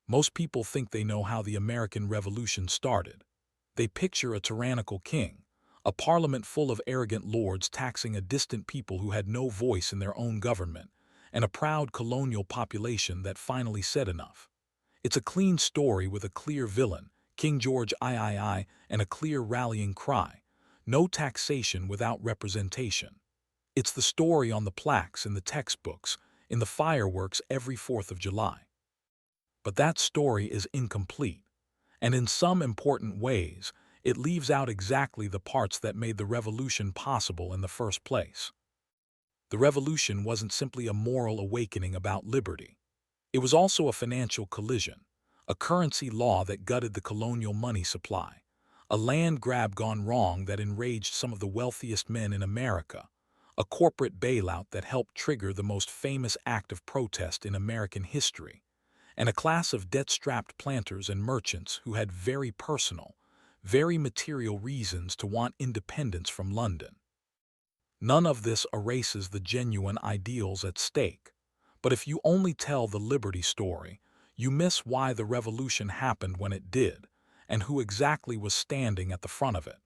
Most people think they know how the American Revolution started. They picture a tyrannical king, a parliament full of arrogant lords taxing a distant people who had no voice in their own government, and a proud colonial population that finally said enough. It's a clean story with a clear villain, King George III, and a clear rallying cry. No taxation without representation. It's the story on the plaques in the textbooks, in the fireworks every 4th of July. But that story is incomplete, and in some important ways, it leaves out exactly the parts that made the revolution possible in the first place. The revolution wasn't simply a moral awakening about liberty. It was also a financial collision, a currency law that gutted the colonial money supply, a land grab gone wrong that enraged some of the wealthiest men in America, a corporate bailout that helped trigger the most famous act of protest in American history, and a class of debt-strapped planters and merchants who had very personal, very material reasons to want independence from London. None of this erases the genuine ideals at stake. But if you only tell the liberty story, you miss why the revolution happened when it did, and who exactly was standing at the front of it.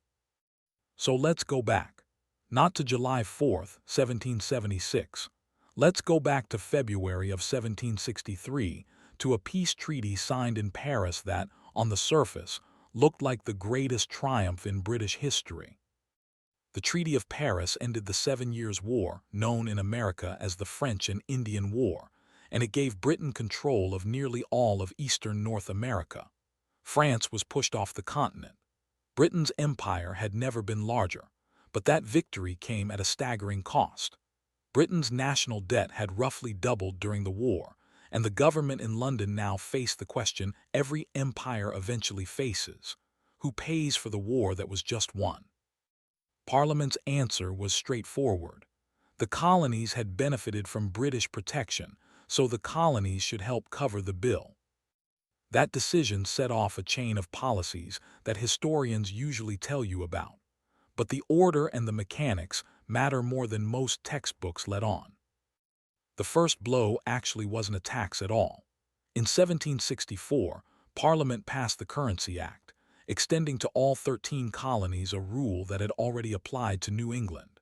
So let's go back. Not to July 4th, 1776. Let's go back to February of 1763, to a peace treaty signed in Paris that, on the surface, looked like the greatest triumph in British history. The Treaty of Paris ended the 7 Years' War, known in America as the French and Indian War, and it gave Britain control of nearly all of eastern North America. France was pushed off the continent. Britain's empire had never been larger, but that victory came at a staggering cost. Britain's national debt had roughly doubled during the war, and the government in London now faced the question every empire eventually faces: who pays for the war that was just won? Parliament's answer was straightforward. The colonies had benefited from British protection, so the colonies should help cover the bill. That decision set off a chain of policies that historians usually tell you about. But the order and the mechanics matter more than most textbooks let on. The first blow actually wasn't a tax at all. In 1764, Parliament passed the Currency Act, extending to all 13 colonies a rule that had already applied to New England.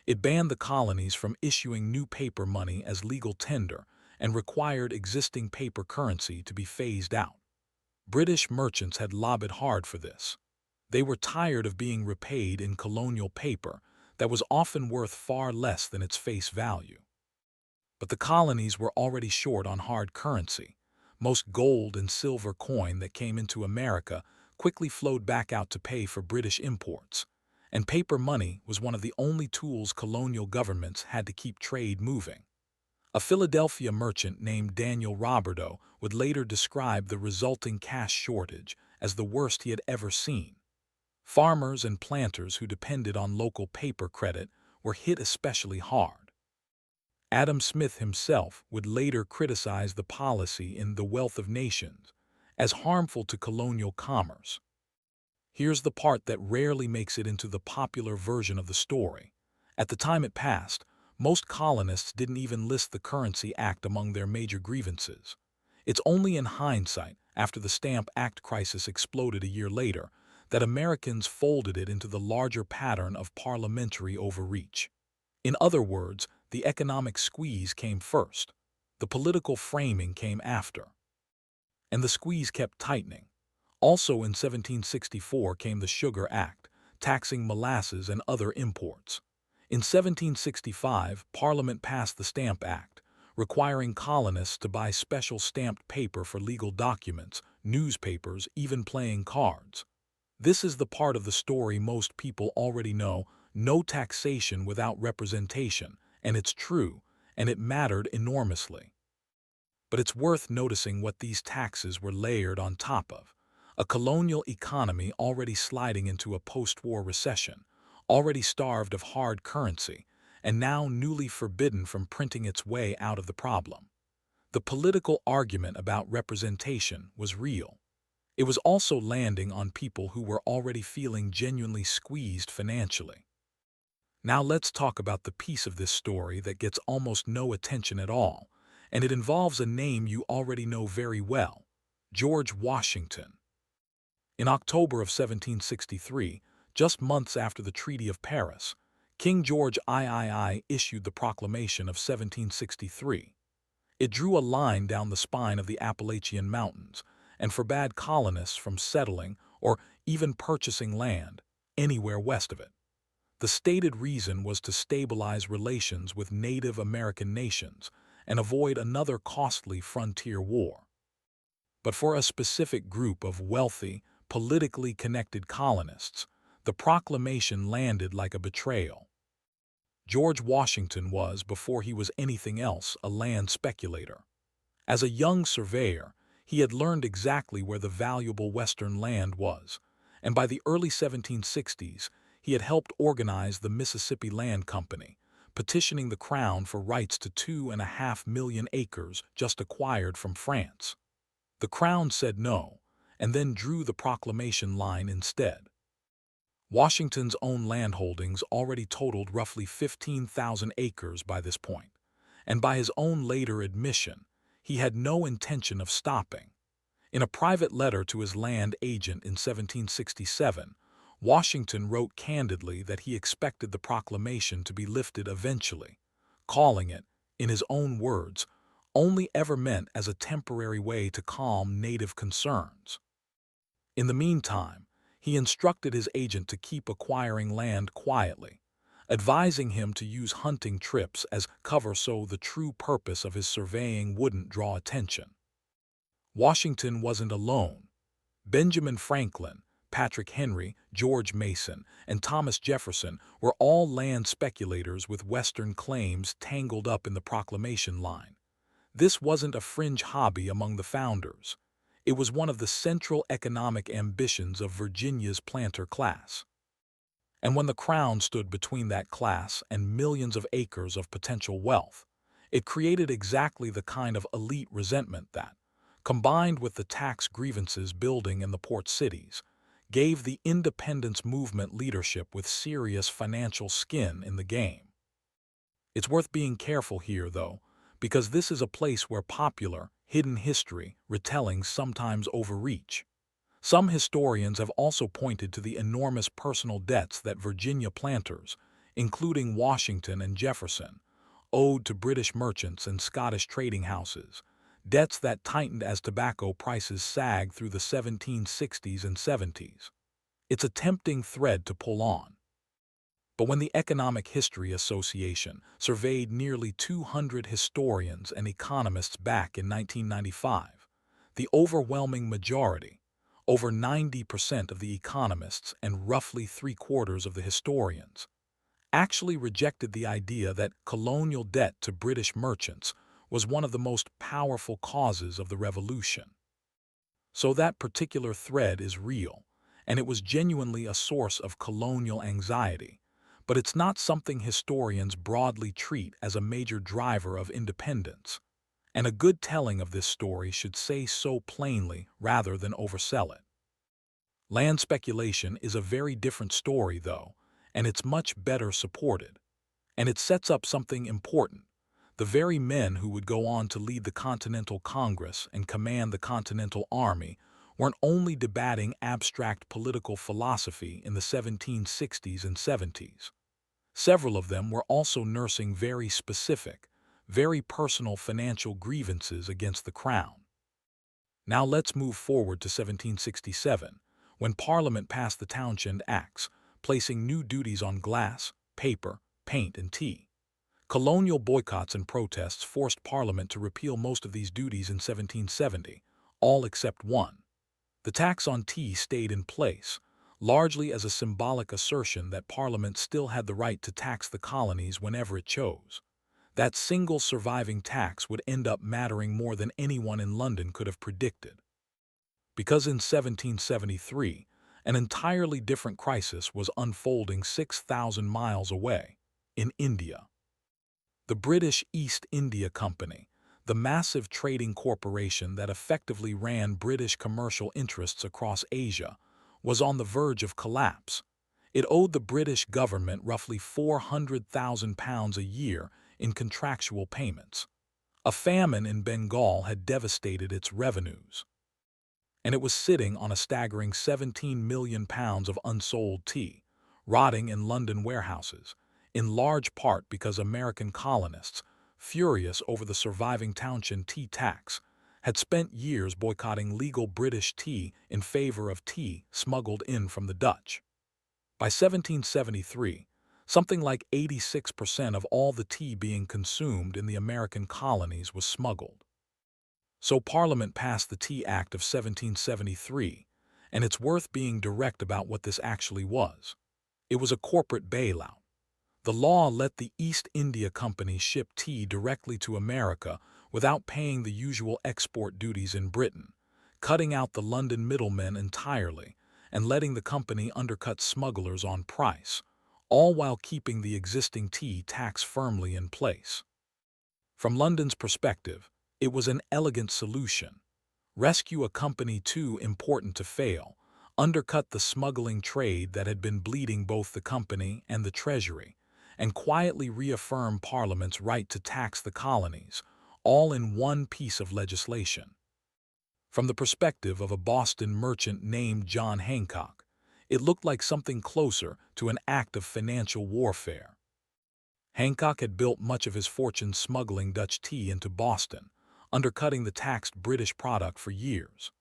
It banned the colonies from issuing new paper money as legal tender and required existing paper currency to be phased out. British merchants had lobbied hard for this. They were tired of being repaid in colonial paper that was often worth far less than its face value. But the colonies were already short on hard currency. Most gold and silver coin that came into America quickly flowed back out to pay for British imports, and paper money was one of the only tools colonial governments had to keep trade moving. A Philadelphia merchant named Daniel Roberto would later describe the resulting cash shortage as the worst he had ever seen. Farmers and planters who depended on local paper credit were hit especially hard. Adam Smith himself would later criticize the policy in The Wealth of Nations as harmful to colonial commerce. Here's the part that rarely makes it into the popular version of the story. At the time it passed, most colonists didn't even list the Currency Act among their major grievances. It's only in hindsight, after the Stamp Act crisis exploded a year later, that Americans folded it into the larger pattern of parliamentary overreach. In other words, the economic squeeze came first. The political framing came after. And the squeeze kept tightening. Also in 1764 came the Sugar Act, taxing molasses and other imports. In 1765, Parliament passed the Stamp Act, requiring colonists to buy special stamped paper for legal documents, newspapers, even playing cards. This is the part of the story most people already know: no taxation without representation, and it's true, and it mattered enormously. But it's worth noticing what these taxes were layered on top of. A colonial economy already sliding into a post-war recession, already starved of hard currency, and now newly forbidden from printing its way out of the problem. The political argument about representation was real. It was also landing on people who were already feeling genuinely squeezed financially. Now let's talk about the piece of this story that gets almost no attention at all, and it involves a name you already know very well: George Washington. In October of 1763, just months after the Treaty of Paris, King George III issued the Proclamation of 1763. It drew a line down the spine of the Appalachian Mountains and forbade colonists from settling or even purchasing land anywhere west of it. The stated reason was to stabilize relations with Native American nations and avoid another costly frontier war. But for a specific group of wealthy, politically connected colonists, the proclamation landed like a betrayal. George Washington was, before he was anything else, a land speculator. As a young surveyor, he had learned exactly where the valuable Western land was, and by the early 1760s, he had helped organize the Mississippi Land Company, petitioning the Crown for rights to 2.5 million acres just acquired from France. The Crown said no, and then drew the proclamation line instead. Washington's own landholdings already totaled roughly 15,000 acres by this point, and by his own later admission, he had no intention of stopping. In a private letter to his land agent in 1767, Washington wrote candidly that he expected the proclamation to be lifted eventually, calling it, in his own words, only ever meant as a temporary way to calm native concerns. In the meantime, he instructed his agent to keep acquiring land quietly, advising him to use hunting trips as cover so the true purpose of his surveying wouldn't draw attention. Washington wasn't alone. Benjamin Franklin, Patrick Henry, George Mason, and Thomas Jefferson were all land speculators with Western claims tangled up in the proclamation line. This wasn't a fringe hobby among the founders. It was one of the central economic ambitions of Virginia's planter class. And when the Crown stood between that class and millions of acres of potential wealth, it created exactly the kind of elite resentment that, combined with the tax grievances building in the port cities, gave the independence movement leadership with serious financial skin in the game. It's worth being careful here, though, because this is a place where popular, hidden history retellings sometimes overreach. Some historians have also pointed to the enormous personal debts that Virginia planters, including Washington and Jefferson, owed to British merchants and Scottish trading houses, debts that tightened as tobacco prices sagged through the 1760s and 70s. It's a tempting thread to pull on. But when the Economic History Association surveyed nearly 200 historians and economists back in 1995, the overwhelming majority, over 90% of the economists and roughly three-quarters of the historians, actually rejected the idea that colonial debt to British merchants was one of the most powerful causes of the Revolution. So that particular thread is real, and it was genuinely a source of colonial anxiety, but it's not something historians broadly treat as a major driver of independence. And a good telling of this story should say so plainly rather than oversell it. Land speculation is a very different story, though, and it's much better supported. And it sets up something important. The very men who would go on to lead the Continental Congress and command the Continental Army weren't only debating abstract political philosophy in the 1760s and 70s. Several of them were also nursing very specific, very personal financial grievances against the Crown. Now let's move forward to 1767, when Parliament passed the Townshend Acts, placing new duties on glass, paper, paint, and tea. Colonial boycotts and protests forced Parliament to repeal most of these duties in 1770, all except one. The tax on tea stayed in place, largely as a symbolic assertion that Parliament still had the right to tax the colonies whenever it chose. That single surviving tax would end up mattering more than anyone in London could have predicted. Because in 1773, an entirely different crisis was unfolding 6,000 miles away, in India. The British East India Company, the massive trading corporation that effectively ran British commercial interests across Asia, was on the verge of collapse. It owed the British government roughly £400,000 a year in contractual payments. A famine in Bengal had devastated its revenues. and it was sitting on a staggering 17 million pounds of unsold tea, rotting in London warehouses, in large part because American colonists, furious over the surviving Townshend tea tax, had spent years boycotting legal British tea in favor of tea smuggled in from the Dutch. By 1773, something like 86% of all the tea being consumed in the American colonies was smuggled. So Parliament passed the Tea Act of 1773, and it's worth being direct about what this actually was. It was a corporate bailout. The law let the East India Company ship tea directly to America without paying the usual export duties in Britain, cutting out the London middlemen entirely and letting the company undercut smugglers on price, all while keeping the existing tea tax firmly in place. From London's perspective, it was an elegant solution. Rescue a company too important to fail, undercut the smuggling trade that had been bleeding both the company and the Treasury, and quietly reaffirm Parliament's right to tax the colonies, all in one piece of legislation. From the perspective of a Boston merchant named John Hancock, it looked like something closer to an act of financial warfare. Hancock had built much of his fortune smuggling Dutch tea into Boston, undercutting the taxed British product for years.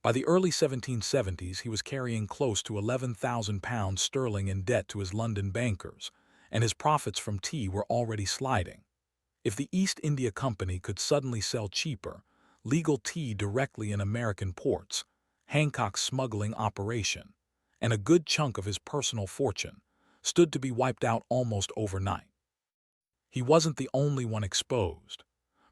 By the early 1770s, he was carrying close to £11,000 sterling in debt to his London bankers, and his profits from tea were already sliding. If the East India Company could suddenly sell cheaper, legal tea directly in American ports, Hancock's smuggling operation, and a good chunk of his personal fortune, stood to be wiped out almost overnight. He wasn't the only one exposed.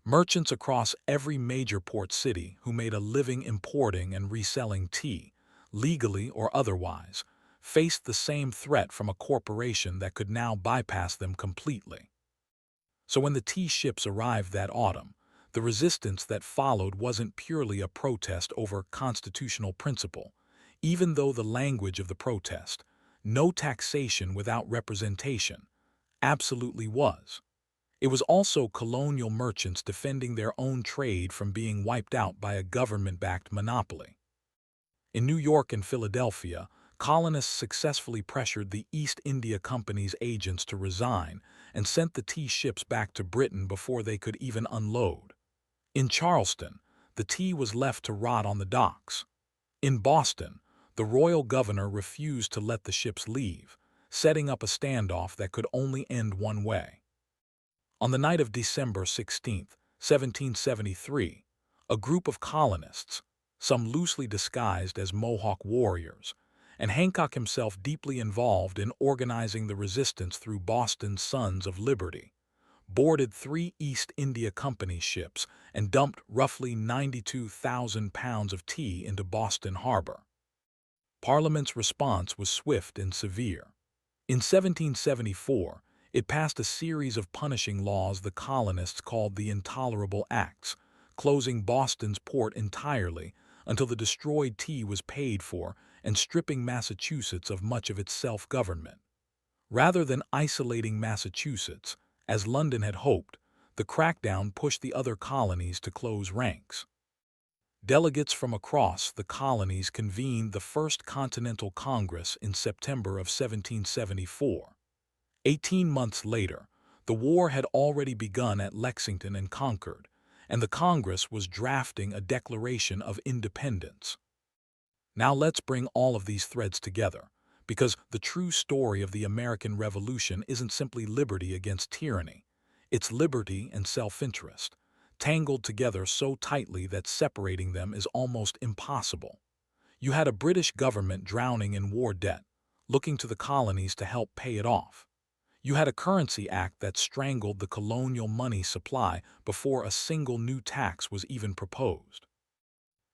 Merchants across every major port city who made a living importing and reselling tea, legally or otherwise, faced the same threat from a corporation that could now bypass them completely. So when the tea ships arrived that autumn, the resistance that followed wasn't purely a protest over constitutional principle, even though the language of the protest, "No taxation without representation," absolutely was. It was also colonial merchants defending their own trade from being wiped out by a government-backed monopoly. In New York and Philadelphia, colonists successfully pressured the East India Company's agents to resign and sent the tea ships back to Britain before they could even unload. In Charleston, the tea was left to rot on the docks. In Boston, the royal governor refused to let the ships leave, setting up a standoff that could only end one way. On the night of December 16, 1773, a group of colonists, some loosely disguised as Mohawk warriors, and Hancock himself deeply involved in organizing the resistance through Boston's Sons of Liberty, boarded 3 East India Company ships and dumped roughly 92,000 pounds of tea into Boston Harbor. Parliament's response was swift and severe. In 1774, it passed a series of punishing laws the colonists called the Intolerable Acts, closing Boston's port entirely until the destroyed tea was paid for and stripping Massachusetts of much of its self-government. Rather than isolating Massachusetts, as London had hoped, the crackdown pushed the other colonies to close ranks. Delegates from across the colonies convened the First Continental Congress in September of 1774. 18 months later, the war had already begun at Lexington and Concord, and the Congress was drafting a Declaration of Independence. Now let's bring all of these threads together, because the true story of the American Revolution isn't simply liberty against tyranny. It's liberty and self-interest, tangled together so tightly that separating them is almost impossible. You had a British government drowning in war debt, looking to the colonies to help pay it off. You had a currency act that strangled the colonial money supply before a single new tax was even proposed.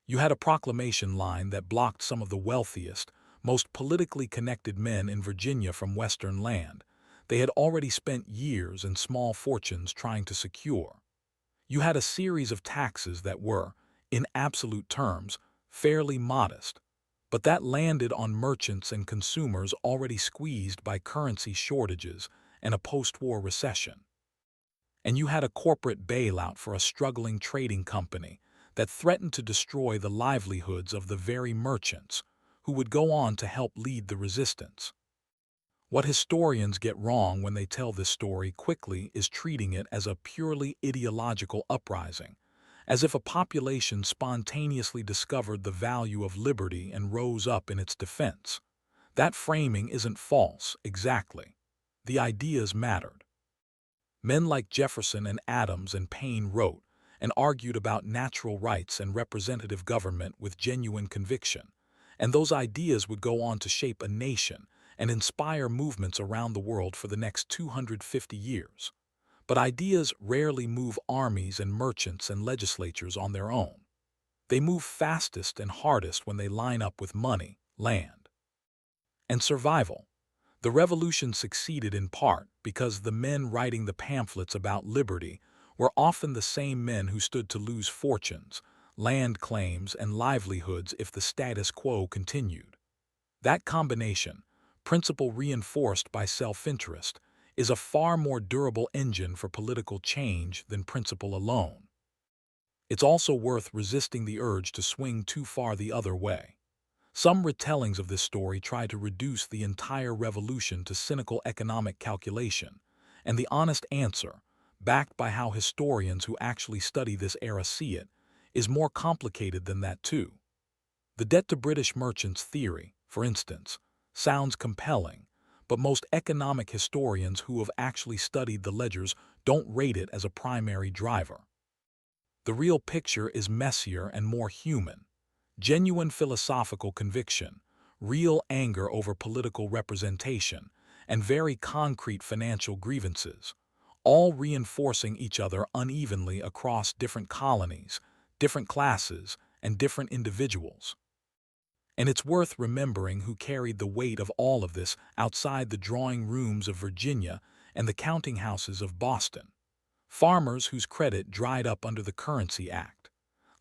You had a proclamation line that blocked some of the wealthiest, most politically connected men in Virginia from Western land. They had already spent years and small fortunes trying to secure. You had a series of taxes that were, in absolute terms, fairly modest, but that landed on merchants and consumers already squeezed by currency shortages and a post-war recession. And you had a corporate bailout for a struggling trading company that threatened to destroy the livelihoods of the very merchants who would go on to help lead the resistance. What historians get wrong when they tell this story quickly is treating it as a purely ideological uprising, as if a population spontaneously discovered the value of liberty and rose up in its defense. That framing isn't false, exactly. The ideas mattered. Men like Jefferson and Adams and Paine wrote and argued about natural rights and representative government with genuine conviction, and those ideas would go on to shape a nation and inspire movements around the world for the next 250 years. But ideas rarely move armies and merchants and legislatures on their own. They move fastest and hardest when they line up with money, land, and survival. The revolution succeeded in part because the men writing the pamphlets about liberty were often the same men who stood to lose fortunes, land claims, and livelihoods if the status quo continued. That combination, principle reinforced by self-interest, is a far more durable engine for political change than principle alone. It's also worth resisting the urge to swing too far the other way. Some retellings of this story try to reduce the entire revolution to cynical economic calculation, and the honest answer, backed by how historians who actually study this era see it, is more complicated than that too. The debt to British merchants theory, for instance, sounds compelling, but most economic historians who have actually studied the ledgers don't rate it as a primary driver. The real picture is messier and more human. Genuine philosophical conviction, real anger over political representation, and very concrete financial grievances, all reinforcing each other unevenly across different colonies, different classes, and different individuals. And it's worth remembering who carried the weight of all of this outside the drawing rooms of Virginia and the counting houses of Boston. Farmers whose credit dried up under the Currency Act.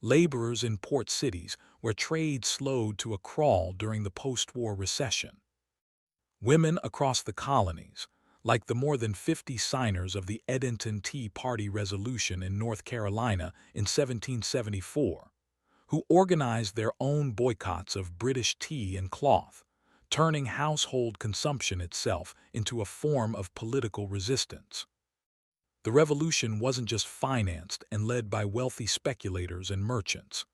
Laborers in port cities where trade slowed to a crawl during the post-war recession. Women across the colonies, like the more than 50 signers of the Edenton Tea Party resolution in North Carolina in 1774, who organized their own boycotts of British tea and cloth, turning household consumption itself into a form of political resistance. The revolution wasn't just financed and led by wealthy speculators and merchants.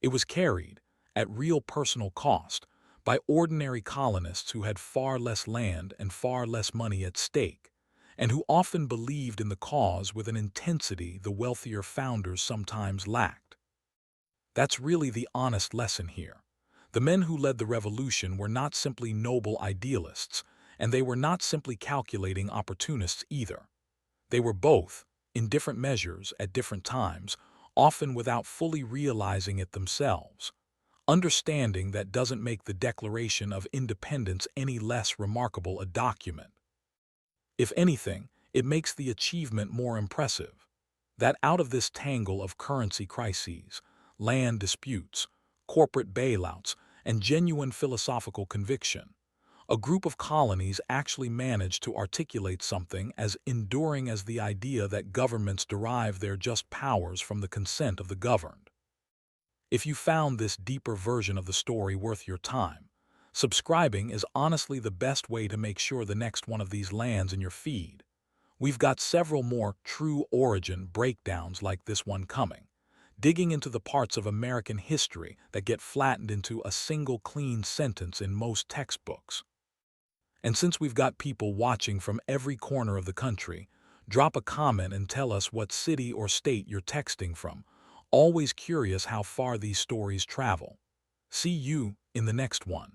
It was carried, at real personal cost, by ordinary colonists who had far less land and far less money at stake, and who often believed in the cause with an intensity the wealthier founders sometimes lacked. That's really the honest lesson here. The men who led the revolution were not simply noble idealists, and they were not simply calculating opportunists either. They were both, in different measures at different times, often without fully realizing it themselves. Understanding that doesn't make the Declaration of Independence any less remarkable a document. If anything, it makes the achievement more impressive. That out of this tangle of currency crises, land disputes, corporate bailouts, and genuine philosophical conviction, a group of colonies actually managed to articulate something as enduring as the idea that governments derive their just powers from the consent of the governed. If you found this deeper version of the story worth your time, subscribing is honestly the best way to make sure the next one of these lands in your feed. We've got several more true origin breakdowns like this one coming, digging into the parts of American history that get flattened into a single clean sentence in most textbooks. And since we've got people watching from every corner of the country, drop a comment and tell us what city or state you're texting from. Always curious how far these stories travel. See you in the next one.